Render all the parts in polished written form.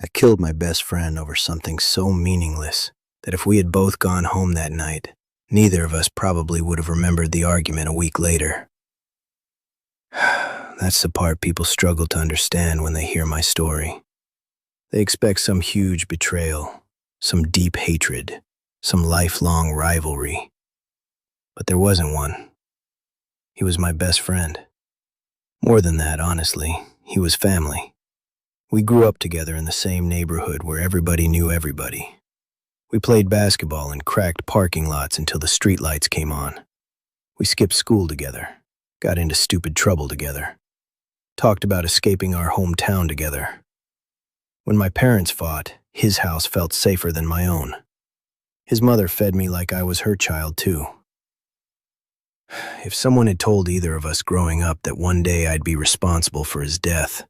I killed my best friend over something so meaningless that if we had both gone home that night, neither of us probably would have remembered the argument a week later. That's the part people struggle to understand when they hear my story. They expect some huge betrayal, some deep hatred, some lifelong rivalry. But there wasn't one. He was my best friend. More than that, honestly, he was family. We grew up together in the same neighborhood where everybody knew everybody. We played basketball in cracked parking lots until the streetlights came on. We skipped school together, got into stupid trouble together, talked about escaping our hometown together. When my parents fought, his house felt safer than my own. His mother fed me like I was her child too. If someone had told either of us growing up that one day I'd be responsible for his death,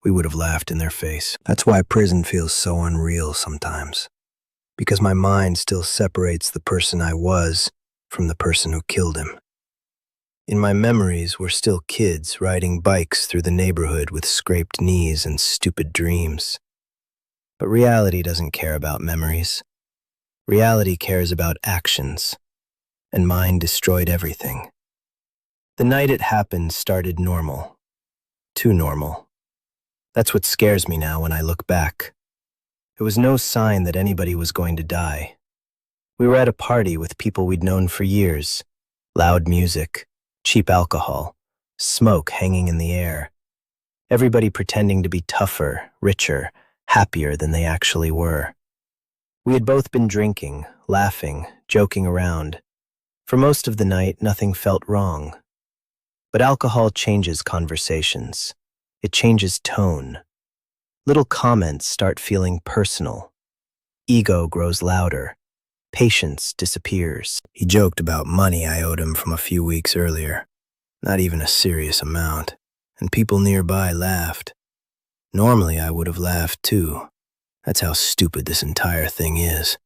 we would have laughed in their face. That's why prison feels so unreal sometimes, because my mind still separates the person I was from the person who killed him. In my memories, we're still kids riding bikes through the neighborhood with scraped knees and stupid dreams. But reality doesn't care about memories. Reality cares about actions, and mine destroyed everything. The night it happened started normal. Too normal. That's what scares me now when I look back. It was no sign that anybody was going to die. We were at a party with people we'd known for years. Loud music, cheap alcohol, smoke hanging in the air. Everybody pretending to be tougher, richer, happier than they actually were. We had both been drinking, laughing, joking around. For most of the night, nothing felt wrong. But alcohol changes conversations. It changes tone. Little comments start feeling personal. Ego grows louder. Patience disappears. He joked about money I owed him from a few weeks earlier. Not even a serious amount. And people nearby laughed. Normally I would have laughed too. That's how stupid this entire thing is.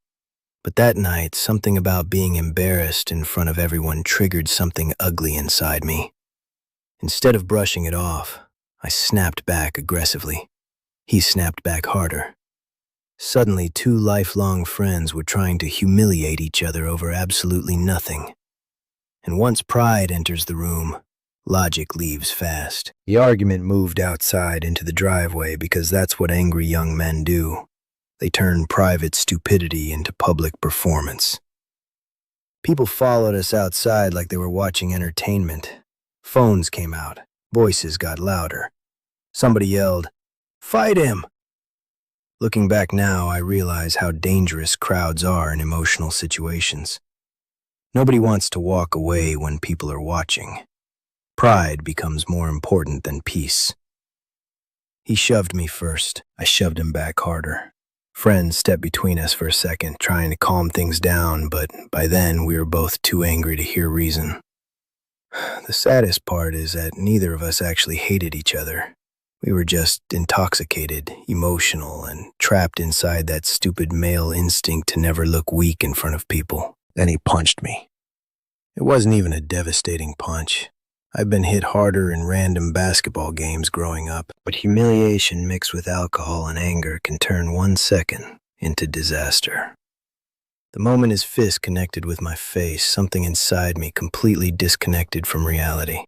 But that night, something about being embarrassed in front of everyone triggered something ugly inside me. Instead of brushing it off, I snapped back aggressively. He snapped back harder. Suddenly, two lifelong friends were trying to humiliate each other over absolutely nothing. And once pride enters the room, logic leaves fast. The argument moved outside into the driveway because that's what angry young men do. They turn private stupidity into public performance. People followed us outside like they were watching entertainment. Phones came out. Voices got louder. Somebody yelled, "Fight him!" Looking back now, I realize how dangerous crowds are in emotional situations. Nobody wants to walk away when people are watching. Pride becomes more important than peace. He shoved me first. I shoved him back harder. Friends stepped between us for a second, trying to calm things down, but by then we were both too angry to hear reason. The saddest part is that neither of us actually hated each other. We were just intoxicated, emotional, and trapped inside that stupid male instinct to never look weak in front of people. Then he punched me. It wasn't even a devastating punch. I've been hit harder in random basketball games growing up, but humiliation mixed with alcohol and anger can turn 1 second into disaster. The moment his fist connected with my face, something inside me completely disconnected from reality.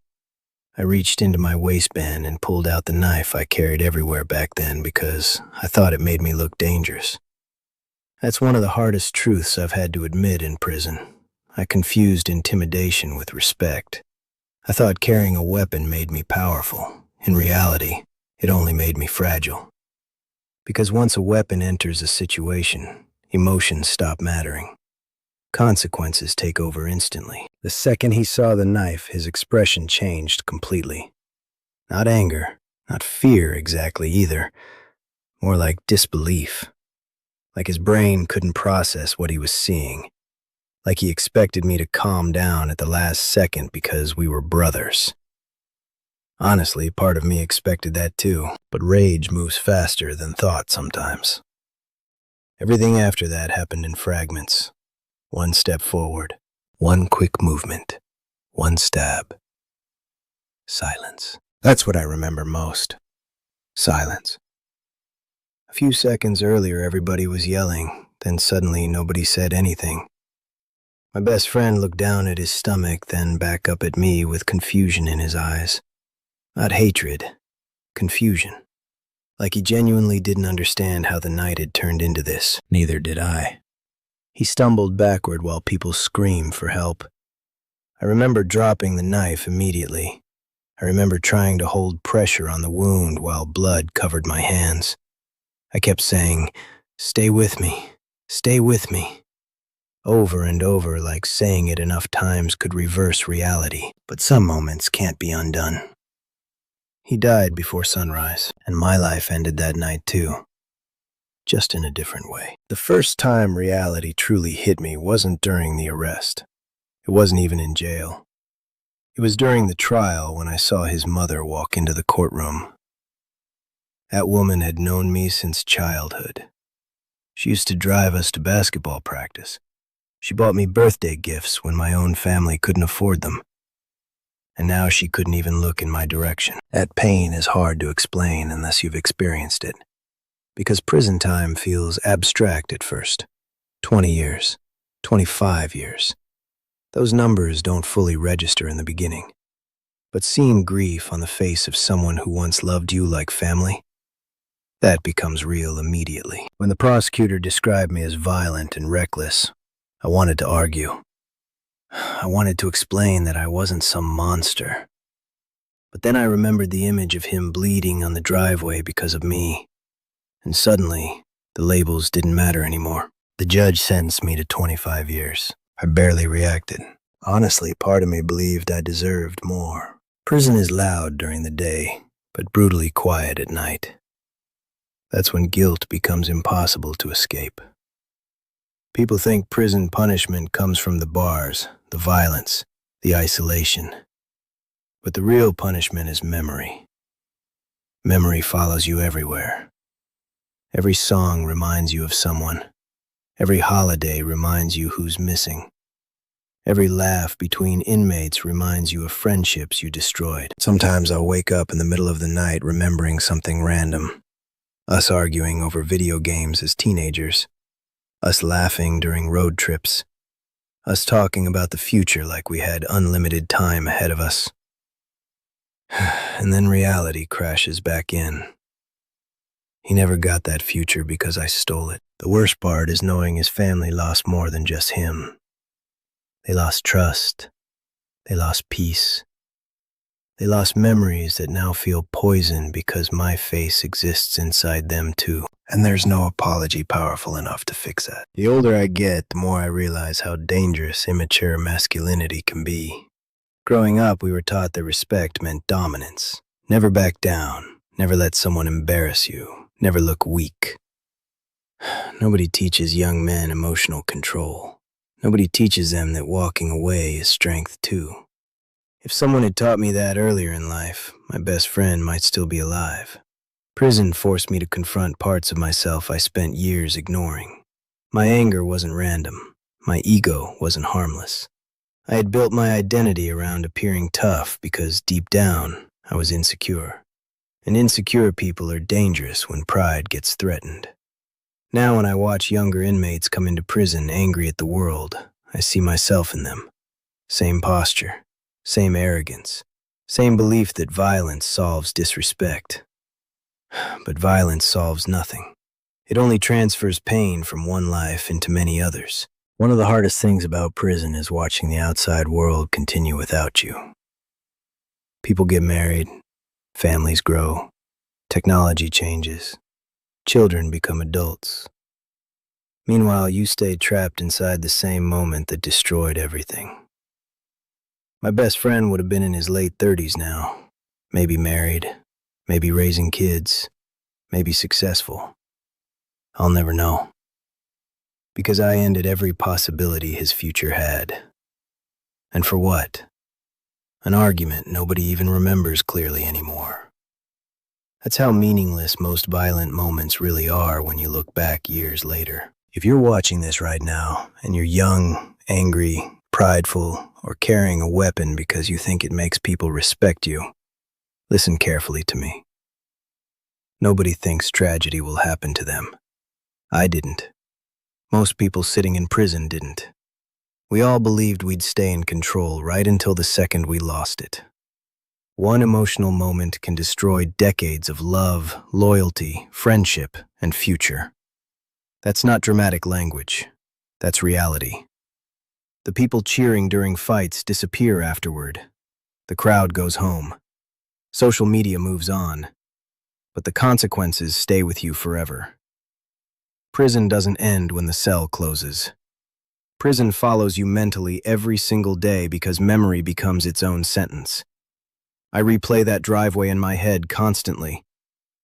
I reached into my waistband and pulled out the knife I carried everywhere back then because I thought it made me look dangerous. That's one of the hardest truths I've had to admit in prison. I confused intimidation with respect. I thought carrying a weapon made me powerful. In reality, it only made me fragile. Because once a weapon enters a situation, emotions stop mattering. Consequences take over instantly. The second he saw the knife, his expression changed completely. Not anger, not fear exactly either. More like disbelief. Like his brain couldn't process what he was seeing. Like he expected me to calm down at the last second because we were brothers. Honestly, part of me expected that too, but rage moves faster than thought sometimes. Everything after that happened in fragments. One step forward, one quick movement, one stab. Silence. That's what I remember most. Silence. A few seconds earlier, everybody was yelling, then suddenly nobody said anything. My best friend looked down at his stomach, then back up at me with confusion in his eyes. Not hatred, confusion. Like he genuinely didn't understand how the night had turned into this. Neither did I. He stumbled backward while people screamed for help. I remember dropping the knife immediately. I remember trying to hold pressure on the wound while blood covered my hands. I kept saying, "Stay with me, stay with me," over and over, like saying it enough times could reverse reality. But some moments can't be undone. He died before sunrise, and my life ended that night too, just in a different way. The first time reality truly hit me wasn't during the arrest. It wasn't even in jail. It was during the trial when I saw his mother walk into the courtroom. That woman had known me since childhood. She used to drive us to basketball practice. She bought me birthday gifts when my own family couldn't afford them. And now she couldn't even look in my direction. That pain is hard to explain unless you've experienced it, because prison time feels abstract at first. 20 years, 25 years. Those numbers don't fully register in the beginning. But seeing grief on the face of someone who once loved you like family, that becomes real immediately. When the prosecutor described me as violent and reckless, I wanted to argue. I wanted to explain that I wasn't some monster. But then I remembered the image of him bleeding on the driveway because of me. And suddenly, the labels didn't matter anymore. The judge sentenced me to 25 years. I barely reacted. Honestly, part of me believed I deserved more. Prison is loud during the day, but brutally quiet at night. That's when guilt becomes impossible to escape. People think prison punishment comes from the bars, the violence, the isolation. But the real punishment is memory. Memory follows you everywhere. Every song reminds you of someone. Every holiday reminds you who's missing. Every laugh between inmates reminds you of friendships you destroyed. Sometimes I'll wake up in the middle of the night remembering something random. Us arguing over video games as teenagers. Us laughing during road trips. Us talking about the future like we had unlimited time ahead of us. And then reality crashes back in. He never got that future because I stole it. The worst part is knowing his family lost more than just him. They lost trust. They lost peace. They lost memories that now feel poison because my face exists inside them too. And there's no apology powerful enough to fix that. The older I get, the more I realize how dangerous immature masculinity can be. Growing up, we were taught that respect meant dominance. Never back down. Never let someone embarrass you. Never look weak. Nobody teaches young men emotional control. Nobody teaches them that walking away is strength too. If someone had taught me that earlier in life, my best friend might still be alive. Prison forced me to confront parts of myself I spent years ignoring. My anger wasn't random. My ego wasn't harmless. I had built my identity around appearing tough because deep down, I was insecure. And insecure people are dangerous when pride gets threatened. Now when I watch younger inmates come into prison angry at the world, I see myself in them. Same posture, same arrogance, same belief that violence solves disrespect. But violence solves nothing. It only transfers pain from one life into many others. One of the hardest things about prison is watching the outside world continue without you. People get married, families grow, technology changes, children become adults. Meanwhile, you stay trapped inside the same moment that destroyed everything. My best friend would have been in his late 30s now, maybe married, maybe raising kids, maybe successful. I'll never know. Because I ended every possibility his future had. And for what? An argument nobody even remembers clearly anymore. That's how meaningless most violent moments really are when you look back years later. If you're watching this right now, and you're young, angry, prideful, or carrying a weapon because you think it makes people respect you, listen carefully to me. Nobody thinks tragedy will happen to them. I didn't. Most people sitting in prison didn't. We all believed we'd stay in control right until the second we lost it. One emotional moment can destroy decades of love, loyalty, friendship, and future. That's not dramatic language. That's reality. The people cheering during fights disappear afterward. The crowd goes home. Social media moves on. But the consequences stay with you forever. Prison doesn't end when the cell closes. Prison follows you mentally every single day because memory becomes its own sentence. I replay that driveway in my head constantly,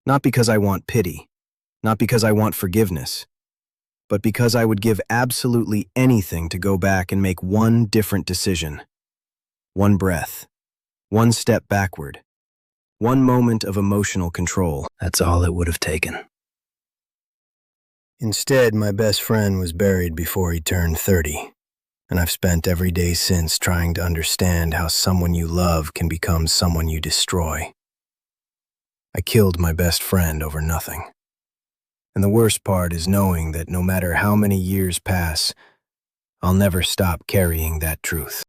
not because I want pity, not because I want forgiveness, but because I would give absolutely anything to go back and make one different decision. One breath, one step backward, one moment of emotional control. That's all it would have taken. Instead, my best friend was buried before he turned 30. And I've spent every day since trying to understand how someone you love can become someone you destroy. I killed my best friend over nothing. And the worst part is knowing that no matter how many years pass, I'll never stop carrying that truth.